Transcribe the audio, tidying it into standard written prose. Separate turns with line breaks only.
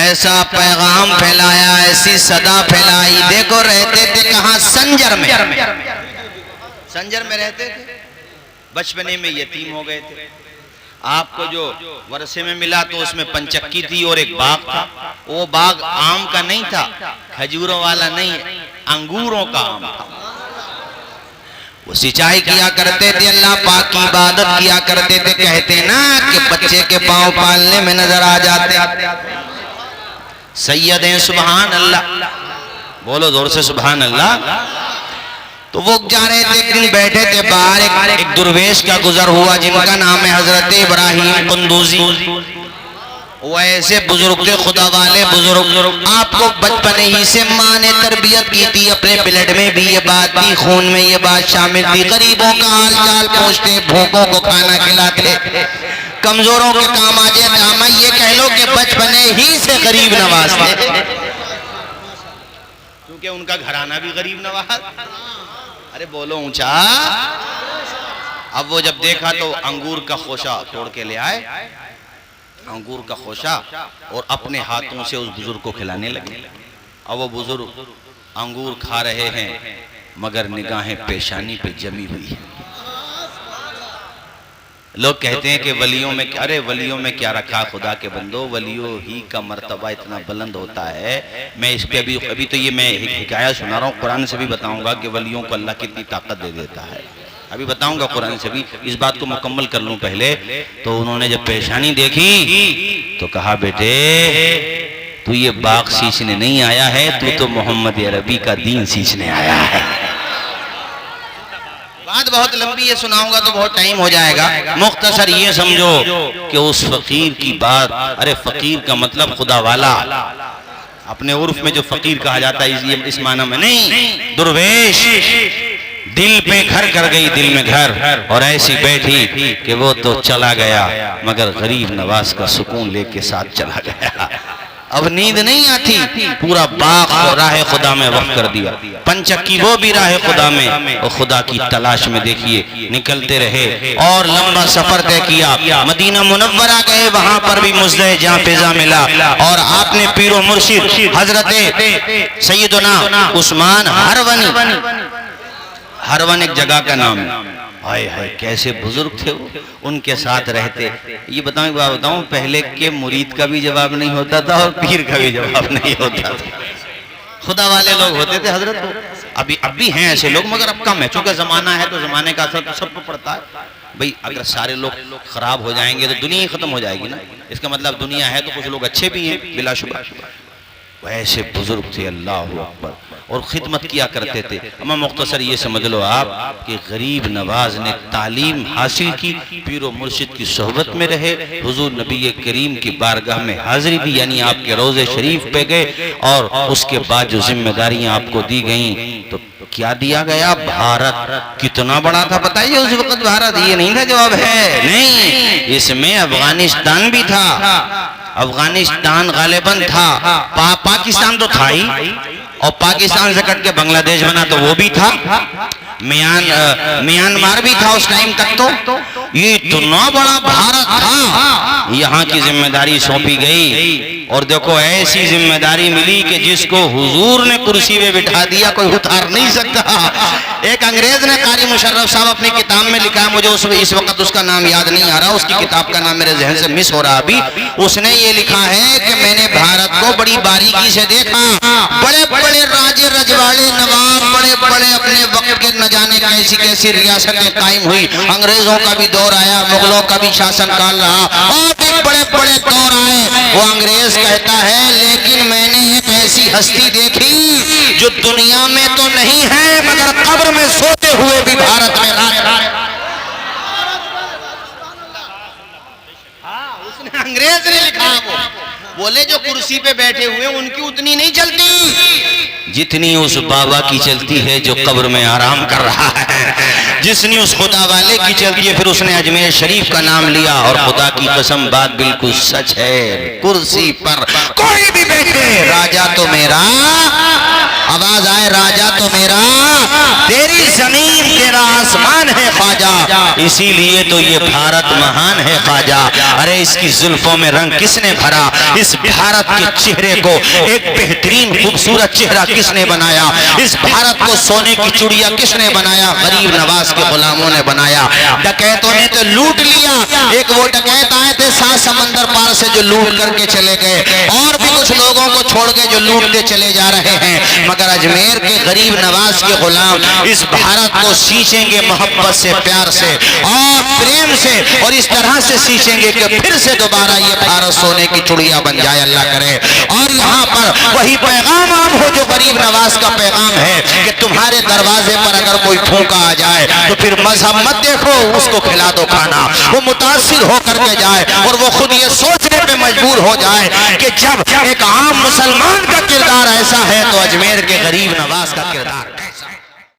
ऐसा पैगाम फैलाया, ऐसी सदा फैलाई। देखो रहते थे कहाँ? संजर में। संजर में रहते थे, बचपने में यतीम हो गए थे। आपको जो वर्षे में मिला तो उसमें पंचक्की थी और एक बाग था। वो बाग आम का नहीं था, खजूरों वाला नहीं, अंगूरों का आम था। वो सिंचाई किया करते थे, अल्लाह पाक की इबादत किया करते थे। कहते ना कि बच्चे के पांव पालने में नजर आ जाते। सैयद हैं सुभान अल्लाह, बोलो जोर से सुभान अल्लाह। तो वो जा रहे थे, एक दिन बैठे थे बाहर, एक दुर्वेश का गुजर हुआ जिनका नाम है हजरत इब्राहिम कुंदूजी। वो ऐसे बुजुर्ग थे, खुदा वाले बुजुर्ग। आपको बचपन ही से माँ ने तरबियत की थी, अपने ब्लड में भी ये बात थी, खून में ये बात शामिल थी। गरीबों का हाल चाल पूछते, भूखों को खाना खिलाते, कमजोरों के काम आ जाए। हमें ये कह लो कि बचपने ही से गरीब नवाज थे, क्योंकि उनका घराना भी गरीब नवाज। अरे बोलो ऊंचा। अब वो जब देखा तो अंगूर का खोशा तोड़ के ले आए, अंगूर का खोशा, और अपने हाथों से उस बुजुर्ग को खिलाने लगे। अब वो बुजुर्ग अंगूर खा रहे हैं मगर निगाहें पेशानी पे जमी हुई है। लोग कहते हैं कि वलियों में, अरे वलियों में क्या रखा खुदा के बंदो, वलियों ही का मर्तबा इतना बुलंद होता है। मैं इस पे अभी तो ये मैं हिकाया सुना रहा हूँ, कुरान से भी बताऊंगा कि वलियों को अल्लाह कितनी ताकत दे देता है। अभी बताऊंगा कुरान से भी, इस बात को मुकम्मल कर लूं पहले। तो उन्होंने जब पेशानी देखी तो कहा, बेटे तू ये बाग सींचने नहीं आया है, तू तो मोहम्मद अरबी का दीन सींचने आया है। बात बहुत लंबी है, सुनाऊंगा तो बहुत टाइम हो जाएगा। मुख्तसर ये समझो कि उस फकीर की बात, अरे फकीर का मतलब खुदा वाला, अपने उर्फ में जो फकीर कहा जाता है इस माना में नहीं, दुर्वेश। दिल पे घर कर गई, दिल में घर, और ऐसी बैठी कि वो तो चला गया मगर गरीब नवाज का सुकून लेके साथ चला गया। अब नींद नहीं आती, पूरा बाग राह खुदा में वक्त कर दिया। पंचक्की वो भी राह खुदा में, और खुदा की तलाश में देखिए निकलते रहे और लंबा सफर तय किया। मदीना मुनव्वरा गए, वहां पर भी मुजदे जहाँ फिजा मिला, और आपने पीरो मुर्शिद हजरत सैयदना उस्मान हरवन एक जगह का नाम है। हाय हाय कैसे बुजुर्ग थे वो, उनके साथ रहते। ये बताऊं पहले के मुरीद का भी जवाब नहीं होता था और पीर का भी जवाब नहीं होता था। खुदा वाले लोग होते थे हजरत। अब भी हैं ऐसे लोग मगर अब कम है, चूंकि जमाना है तो जमाने का असर तो सबको पड़ता है। भाई अगर सारे लोग खराब हो जाएंगे तो दुनिया ही खत्म हो जाएगी ना। इसका मतलब दुनिया है तो कुछ लोग अच्छे भी हैं बिलाशुबा। वैसे बुजुर्ग थे, अल्लाह अकबर, और खिदमत किया करते थे। अम्मा मुख्तसर ये समझ लो आप कि गरीब नवाज ने तालीम हासिल की, पीरो मुर्शिद की सोहबत में रहे, हुजूर नबी करीम की बारगाह में हाजिरी दी, यानी आपके रोज़े शरीफ पे गए, और उसके बाद जो जिम्मेदारियां आपको दी गई तो क्या दिया गया? भारत कितना बड़ा था बताइए उस वक्त। भारत ये नहीं था जवाब है नहीं, इसमें अफगानिस्तान भी था, अफगानिस्तान गालिबन था, पाकिस्तान तो था ही, और पाकिस्तान से कट के बांग्लादेश बना तो वो भी था, म्यांमार भी था उस टाइम तक। तो ये इतना बड़ा भारत था, यहाँ की जिम्मेदारी सौंपी गई, और देखो ऐसी जिम्मेदारी मिली कि जिसको हुजूर ने कुर्सी पे बिठा दिया कोई उतार नहीं सकता। एक अंग्रेज ने, कारी मुशर्रफ साहब अपनी किताब में लिखा, मुझे इस वक्त उसका नाम याद नहीं आ रहा, उसकी किताब का नाम मेरे जहन से मिस हो रहा अभी। उसने ये लिखा है कि मैंने भारत को बड़ी बारीकी से देखा, बड़े बड़े राजे रजवाड़े नवाब, बड़े बड़े अपने वक्त के न जाने कैसी कैसी रियासतें कायम हुई। अंग्रेजों का भी दौर आया, मुगलों का भी शासनकाल रहा, और भी बड़े बड़े दौर आए। वो अंग्रेज कहता है लेकिन मैंने एक ऐसी हस्ती देखी जो दुनिया में तो नहीं है मगर कब्र में सोते हुए भी भारत में उसने अंग्रेज ने लिखा। वो बोले जो कुर्सी पे बैठे हुए उनकी उतनी नहीं चलती जितनी उस बाबा की चलती है जो कब्र में आराम कर रहा है, जिसने उस खुदा वाले की चलती है। फिर उसने अजमेर शरीफ का नाम लिया, और खुदा की कसम बात बिल्कुल सच है, कुर्सी पर कोई भी बैठे राजा तो मेरा आवाज आए राजा तो मेरा, तेरी जमीन तेरा आसमान है ख्वाजा, इसीलिए तो ये भारत महान है ख्वाजा। अरे इसकी जुल्फों में रंग किसने भरा, इस भारत के चेहरे को एक बेहतरीन खूबसूरत चेहरा किसने बनाया, इस भारत को सोने की चूड़िया किसने बनाया, गरीब नवाज के गुलामों ने बनाया। डकैतों ने तो लूट लिया, एक वो डकैत आए थे 7 समंदर पार से जो लूट करके चले गए, और भी कुछ लोगों को छोड़ के जो लूटते चले जा रहे हैं, मगर अजमेर के गरीब नवाज के गुलाम इस भारत को सींचेंगे मोहब्बत से, प्यार से और प्रेम से, और इस तरह से सींचेंगे कि फिर से दोबारा ये भारत सोने की चुड़िया बन जाए, अल्लाह करे। और यहाँ पर वही पैगाम आप हो जो गरीब नवाज का पैगाम है कि तुम्हारे दरवाजे पर अगर कोई फूंका आ जाए तो फिर मजहब मत देखो, उसको खिला दो खाना, वो मुतासिर होकर के जाए और वो खुद ये सोचने पे मजबूर हो जाए कि जब एक आम मुसलमान का किरदार ऐसा है तो अजमेर के गरीब नवाज का किरदार